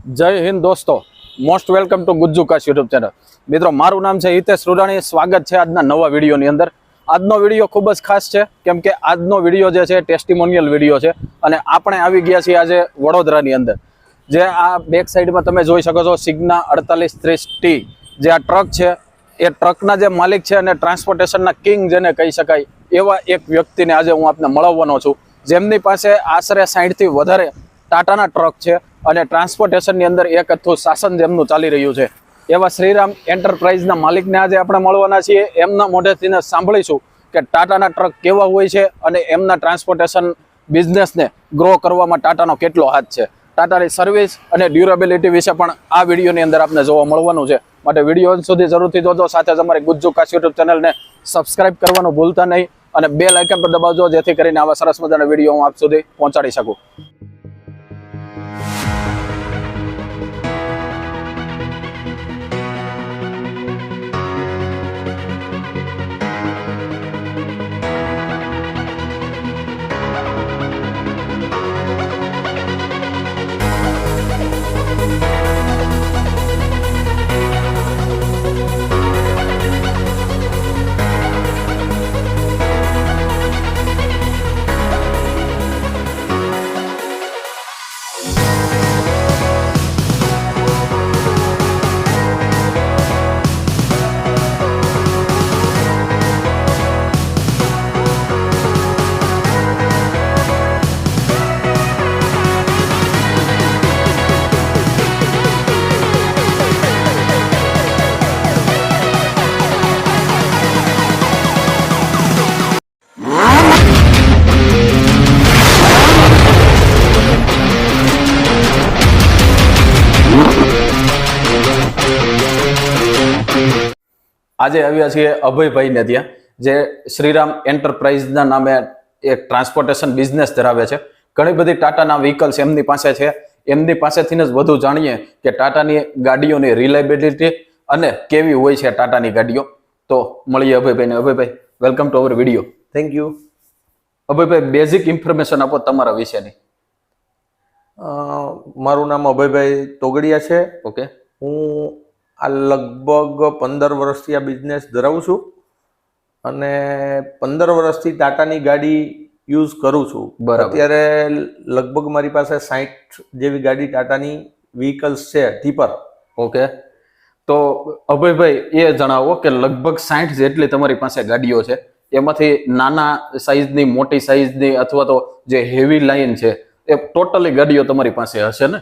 જય હિન્દ દોસ્તો, most welcome to Gujju Kash YouTube channel. મિત્રો, મારું નામ છે હિતેશ રૂડાણી. સ્વાગત છે આજના નવા વિડીયોની અંદર. આજનો વિડીયો ખૂબ જ ખાસ છે, કેમ કે આજનો વિડીયો જે છે ટેસ્ટિમોનિયલ વિડીયો છે. અને આપણે આવી ગયા છીએ આજે વડોદરાની અંદર. જે આ બેક સાઈડમાં તમે જોઈ શકો છો સિગ્ના 4830T જે આ ટ્રક છે, એ ટ્રકના જે માલિક છે અને ટ્રાન્સપોર્ટેશનના કિંગ જેને કહી શકાય એવા એક વ્યક્તિને આજે હું આપને મળવાનો છું, જેમની પાસે આશરે 60થી વધારે ટાટાના ટ્રક છે અને ટ્રાન્સપોર્ટેશનની અંદર એક અથું શાસન જેમનું ચાલી રહ્યું છે. એવા શ્રીરામ એન્ટરપ્રાઇઝના માલિકને આજે આપણે મળવાના છીએ. એમના મોઢેથી સાંભળીશું કે ટાટાના ટ્રક કેવા હોય છે અને એમના ટ્રાન્સપોર્ટેશન બિઝનેસને ગ્રો કરવામાં ટાટાનો કેટલો હાથ છે. ટાટાની સર્વિસ અને ડ્યુરેબિલિટી વિશે પણ આ વિડીયોની અંદર આપને જોવા મળવાનું છે. માટે વિડીયો સુધી જરૂરથી જોજો. સાથે જ અમારી ગુજ્જુ કાશ યુટ્યુબ ચેનલને સબસ્ક્રાઇબ કરવાનું ભૂલતા નહીં અને બેલ આઇકન પર દબાવજો, જેથી કરીને આવા સરસ મજાના વિડીયો હું આપ સુધી પહોંચાડી શકું. આજે આવ્યા છીએ અભયભાઈને ત્યાં, જે શ્રીરામ એન્ટરપ્રાઇઝના નામે એક ટ્રાન્સપોર્ટેશન બિઝનેસ ધરાવે છે. ઘણી બધી ટાટાના વ્હીકલ્સ એમની પાસે છે. એમની પાસેથી જ વધુ જાણીએ કે ટાટાની ગાડીઓની રિલાયબિલિટી અને કેવી હોય છે ટાટાની ગાડીઓ. તો મળીએ અભયભાઈને. અભયભાઈ, welcome to our video. Thank you. અભયભાઈ, બેઝિક ઇન્ફોર્મેશન આપો તમારા વિશેની. મારું નામ અભયભાઈ તોગડિયા છે. ઓકે. હું આ લગભગ 15 વર્ષથી આ બિઝનેસ ધરાવું છું અને 15 વર્ષથી ટાટાની ગાડી યુઝ કરું છું. અત્યારે લગભગ મારી પાસે 60 જેવી ગાડી ટાટાની વ્હીકલ્સ છે, ટીપર. ઓકે. તો અભયભાઈ એ જણાવો કે લગભગ 60 જેટલી તમારી પાસે ગાડીઓ છે, એમાંથી નાના સાઈઝની, મોટી સાઈઝની અથવા તો જે હેવી લાઈન છે, એ ટોટલી ગાડીઓ તમારી પાસે હશે ને?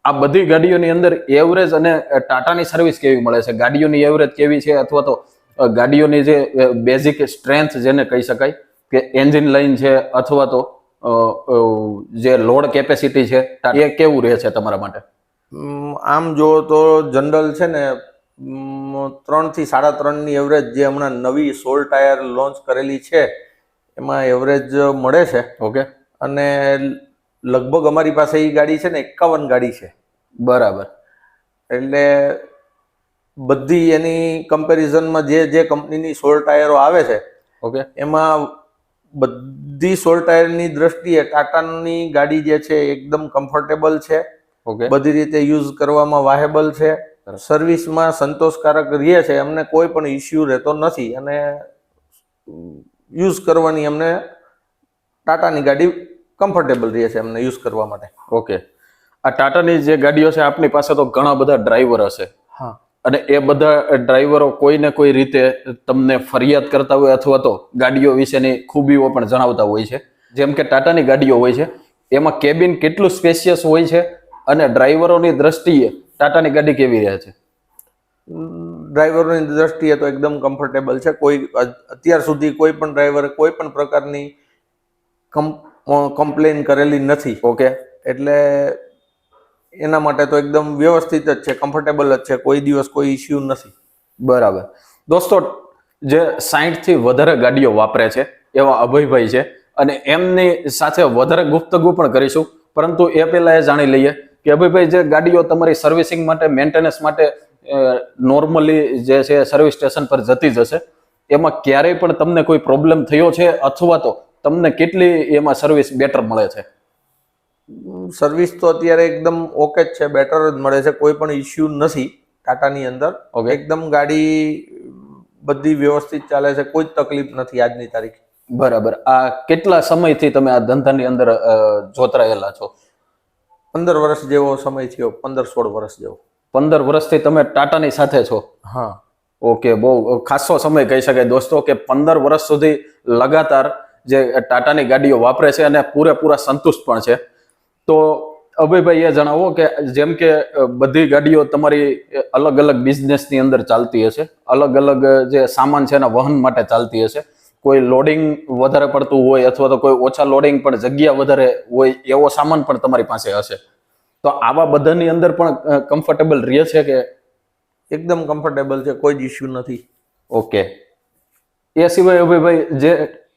આ બધી ગાડીઓની અંદર એવરેજ અને ટાટાની સર્વિસ કેવી મળે છે? ગાડીઓની એવરેજ કેવી છે અથવા તો ગાડીઓની જે બેઝિક સ્ટ્રેન્થ જેને કહી શકાય કે એન્જિન લાઈન છે અથવા તો જે લોડ કેપેસિટી છે, એ કેવું રહે છે તમારા માટે? આમ જો તો જનરલ છે ને 3 થી 3.5 ની એવરેજ જે હમણાં નવી 16 ટાયર લોન્ચ કરેલી છે એમાં એવરેજ મળે છે. ઓકે. અને લગભગ અમારી પાસે એ ગાડી છે ને 51 ગાડી છે. બરાબર. એટલે બધી એની કમ્પેરિઝનમાં જે કંપનીની 16 ટાયરો આવે છે, ઓકે, એમાં બધી 16 ટાયરની દ્રષ્ટિએ ટાટાની ગાડી જે છે એકદમ કમ્ફર્ટેબલ છે. ઓકે. બધી રીતે યુઝ કરવામાં વાહેબલ છે. સર્વિસમાં સંતોષકારક રહે છે. અમને કોઈ પણ ઇસ્યુ રહેતો નથી અને યુઝ કરવાની અમને ટાટાની ગાડી કમ્ફર્ટેબલ રહે છે અમને યુઝ કરવા માટે. ઓકે. આ ટાટાની જે ગાડીઓ છે, આપની પાસે તો ઘણા બધા ડ્રાઈવર હશે. હા. અને એ બધા ડ્રાઈવરો કોઈ ને કોઈ રીતે તમને ફરિયાદ કરતા હોય અથવા તો ગાડીઓ વિશેની ખૂબીઓ પણ જણાવતા હોય છે. જેમ કે ટાટાની ગાડીઓ હોય છે એમાં કેબિન કેટલું સ્પેશિયસ હોય છે અને ડ્રાઈવરોની દ્રષ્ટિએ ટાટાની ગાડી કેવી રહે છે? ડ્રાઈવરોની દ્રષ્ટિએ તો એકદમ કમ્ફર્ટેબલ છે. કોઈ અત્યાર સુધી કોઈ પણ ડ્રાઈવરે કોઈ પણ પ્રકારની કમ્પ્લેન કરેલી નથી. ઓકે. એટલે એના માટે તો એકદમ વ્યવસ્થિત જ છે, કમ્ફર્ટેબલ જ છે. કોઈ દિવસ કોઈ ઇસ્યુ નથી. બરાબર. દોસ્તો, જે 60 થી વધારે ગાડીઓ વાપરે છે એવા અભયભાઈ છે અને એમની સાથે વધારે ગુફ્તગુ પણ કરીશું. પરંતુ એ પહેલા એ જાણી લઈએ કે અભયભાઈ, જે ગાડીઓ તમારી સર્વિસિંગ માટે, મેન્ટેનન્સ માટે નોર્મલી જે છે સર્વિસ સ્ટેશન પર જતી જ હશે, એમાં ક્યારેય પણ તમને કોઈ પ્રોબ્લેમ થયો છે અથવા તો તમને કેટલી એમાં સર્વિસ બેટર મળે છે? સર્વિસ તો અત્યારે એકદમ ઓકે જ છે, બેટર જ મળે છે, કોઈ પણ ઇસ્યુ નથી ટાટાની અંદર. એકદમ ગાડી બધી વ્યવસ્થિત ચાલે છે, કોઈ જ તકલીફ નથી આજની તારીખ. બરાબર. આ કેટલા સમયથી તમે આ ધંધાની અંદર જોતરાયેલા છો? 15 વર્ષ જેવો સમય થયો, 15-16 વર્ષ જેવો. 15 વર્ષથી તમે ટાટાની સાથે છો? હા. ઓકે, બહુ ખાસો સમય કહી શકાય દોસ્તો કે 15 વર્ષ સુધી લગાતાર જે ટાટાની ગાડીઓ વાપરે છે અને પૂરેપૂરા સંતુષ્ટ પણ છે. તો અભયભાઈ એ જણાવો કે જેમ કે બધી ગાડીઓ તમારી અલગ અલગ બિઝનેસની અંદર ચાલતી હશે, અલગ અલગ જે સામાન છે એના વહન માટે ચાલતી હશે. કોઈ લોડિંગ વધારે પડતું હોય અથવા તો કોઈ ઓછા લોડિંગ પણ જગ્યા વધારે હોય એવો સામાન પણ તમારી પાસે હશે. તો આવા બધાની અંદર પણ કમ્ફર્ટેબલ રહે છે કે? એકદમ કમ્ફર્ટેબલ છે, કોઈ જ ઇસ્યુ નથી. ઓકે. એ સિવાય અભયભાઈ જે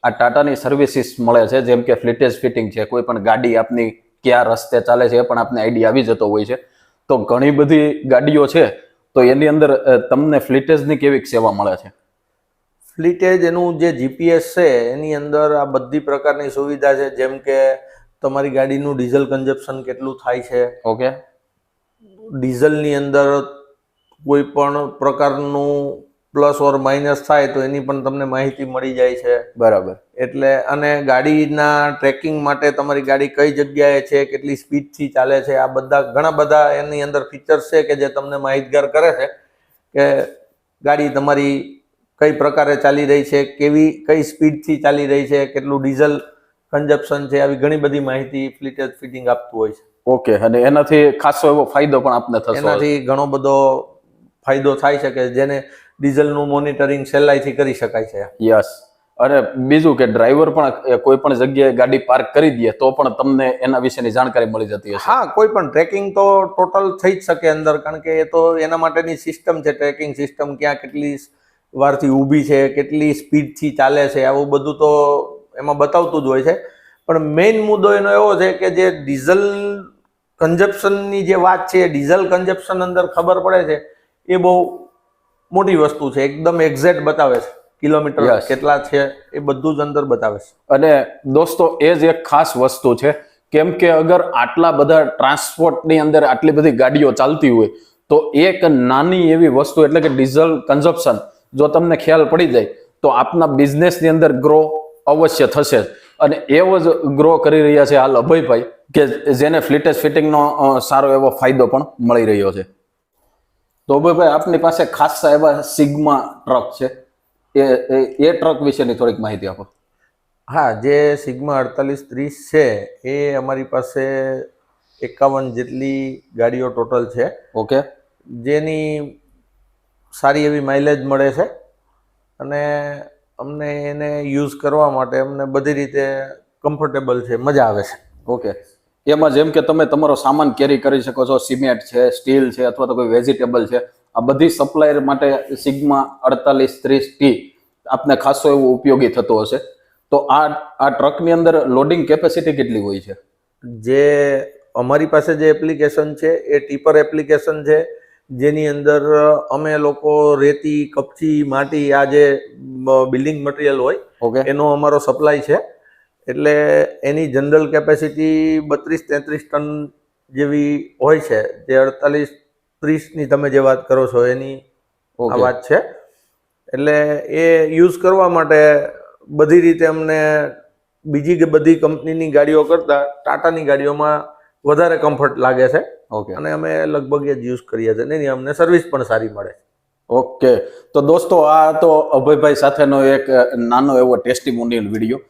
આ ટાટાની સર્વિસીસ મળે છે, જેમ કે ફ્લિટેજ ફિટિંગ છે, કોઈ પણ ગાડી આપની ક્યાં રસ્તે ચાલે છે એ પણ આપને આઈડિયા આવી જતો હોય છે. તો ઘણી બધી ગાડીઓ છે, તો એની અંદર તમને ફ્લિટેજની કેવી સેવા મળે છે? ફ્લિટેજ એનું જે જીપીએસ છે એની અંદર આ બધી પ્રકારની સુવિધા છે, જેમ કે તમારી ગાડીનું ડીઝલ કન્ઝપ્શન કેટલું થાય છે. ઓકે. ડીઝલની અંદર કોઈ પણ પ્રકારનું પ્લસ ઓર માઇનસ થાય તો એની પણ તમને માહિતી મળી જાય છે. બરાબર. એટલે અને ગાડીના ટ્રેકિંગ માટે તમારી ગાડી કઈ જગ્યાએ છે, કેટલી સ્પીડથી ચાલે છે, આ બધા ઘણા બધા એની અંદર ફીચર્સ છે કે જે તમને માહિતગાર કરે છે કે ગાડી તમારી કઈ પ્રકારે ચાલી રહી છે, કઈ સ્પીડથી ચાલી રહી છે, કેટલું ડીઝલ કન્ઝપ્શન છે, આવી ઘણી બધી માહિતી ફ્લિટેજ ફિટિંગ આપતું હોય છે. ઓકે. અને એનાથી ખાસો એવો ફાયદો પણ આપને થશે? એનાથી ઘણો બધો ફાયદો થાય છે કે જેને ડીઝલનું મોનિટરિંગ સહેલાઈથી કરી શકાય છે. યસ. અને બીજું કે ડ્રાઈવર પણ કોઈ પણ જગ્યાએ ગાડી પાર્ક કરી દે તો પણ તમને એના વિશેની જાણકારી મળી જતી હશે? હા, કોઈ પણ ટ્રેકિંગ તો ટોટલ થઈ જ શકે અંદર, કારણ કે એ તો એના માટેની સિસ્ટમ છે, ટ્રેકિંગ સિસ્ટમ, ક્યાં કેટલી વારથી ઊભી છે, કેટલી સ્પીડથી ચાલે છે, આવું બધું તો એમાં બતાવતું જ હોય છે. પણ મેઇન મુદ્દો એનો એવો છે કે જે ડીઝલ કન્ઝપ્શનની જે વાત છે, ડીઝલ કન્ઝપ્શન અંદર ખબર પડે છે એ બહુ મોટી વસ્તુ છે. એકદમ એક્ઝેક્ટ બતાવે છે, કિલોમીટર કેટલા છે એ બધું જ અંદર બતાવે છે. અને દોસ્તો એ જ એક ખાસ વસ્તુ છે, કેમ કે અગર આટલા બધા ટ્રાન્સપોર્ટની અંદર આટલી બધી ગાડીઓ ચાલતી હોય તો એક નાની એવી વસ્તુ એટલે કે ડીઝલ કન્ઝપ્શન જો તમને ખ્યાલ પડી જાય તો આપના બિઝનેસની અંદર ગ્રો અવશ્ય થશે. અને એવો જ ગ્રો કરી રહ્યા છે હાલ અભયભાઈ, કે જેને ફ્લિટેજ ફિટિંગનો સારો એવો ફાયદો પણ મળી રહ્યો છે. તો અભયભાઈ આપની પાસે ખાસા એવા સિગ્મા ટ્રક છે, એ ટ્રક વિશેની થોડીક માહિતી આપો. હા, જે સિગ્મા 4830 છે એ અમારી પાસે 51 જેટલી ગાડીઓ ટોટલ છે. ઓકે. જેની સારી એવી માઇલેજ મળે છે અને અમને એને યુઝ કરવા માટે અમને બધી રીતે કમ્ફર્ટેબલ છે, મજા આવે છે. ઓકે. એમાં જેમ કે તમે તમારો સામાન કેરી કરી શકો છો, સિમેન્ટ છે, સ્ટીલ છે અથવા તો કોઈ વેજીટેબલ છે, આ બધી સપ્લાયર માટે સિગ્મા 4830T આપને ખાસો એવો ઉપયોગી થતો હશે. તો આ ટ્રકની અંદર લોડિંગ કેપેસિટી કેટલી હોય છે? જે અમારી પાસે જે એપ્લિકેશન છે એ ટીપર એપ્લિકેશન છે, જેની અંદર અમે લોકો રેતી, કપચી, માટી, આ જે બિલ્ડિંગ મટીરિયલ હોય એનો અમારો સપ્લાય છે. એટલે એની જનરલ કેપેસિટી 32-33 ટન જેવી હોય છે. જે 4830ની તમે જે વાત કરો છો એની આ વાત છે. એટલે એ યુઝ કરવા માટે બધી રીતે અમને બીજી બધી કંપનીની ગાડીઓ કરતાં ટાટાની ગાડીઓમાં વધારે કમ્ફર્ટ લાગે છે. અને અમે લગભગ એ જ યુઝ કરીએ છીએ. નહીં, અમને સર્વિસ પણ સારી મળે. ઓકે. તો દોસ્તો આ તો અભયભાઈ સાથેનો એક નાનો એવો ટેસ્ટિમોનિયલ વિડીયો,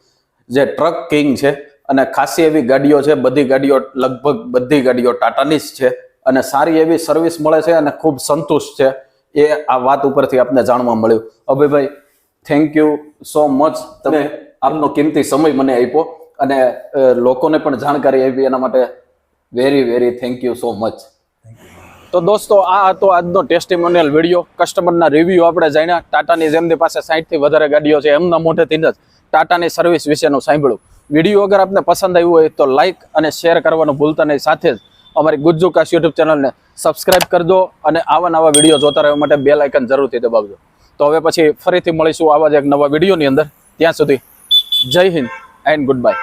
જે ટ્રક કિંગ છે અને ખાસી એવી ગાડીઓ છે, બધી ગાડીઓ લગભગ બધી ગાડીઓ ટાટાની જ છે અને સારી એવી સર્વિસ મળે છે અને ખૂબ સંતુષ્ટ છે, એ આ વાત ઉપરથી આપને જાણવા મળ્યું. Abhaybhai, thank you so much. તમે આપનો કિંમતી સમય મને આપ્યો અને લોકોને પણ જાણકારી આપી, એના માટે very very thank you so much. તો દોસ્તો આ હતો આજનો ટેસ્ટિમોનિયલ વિડીયો. કસ્ટમરના રિવ્યૂ આપણે જાણ્યા. ટાટાની જેમની પાસે 60થી વધારે ગાડીઓ છે એમના મોઢેથી જ ટાટાની સર્વિસ વિશેનું સાંભળ્યું. વિડીયો અગર આપને પસંદ આવ્યો હોય તો લાઇક અને શેર કરવાનું ભૂલતા નહીં. સાથે જ અમારી ગુજ્જુ કાશ યુટ્યુબ ચેનલને સબસ્ક્રાઇબ કરજો અને આવા નવા વિડીયો જોતા રહેવા માટે બેલ આઇકન જરૂરથી દબાવજો. તો હવે પછી ફરીથી મળીશું આવા જ એક નવા વિડીયોની અંદર. ત્યાં સુધી જય હિન્દ એન્ડ ગુડ બાય.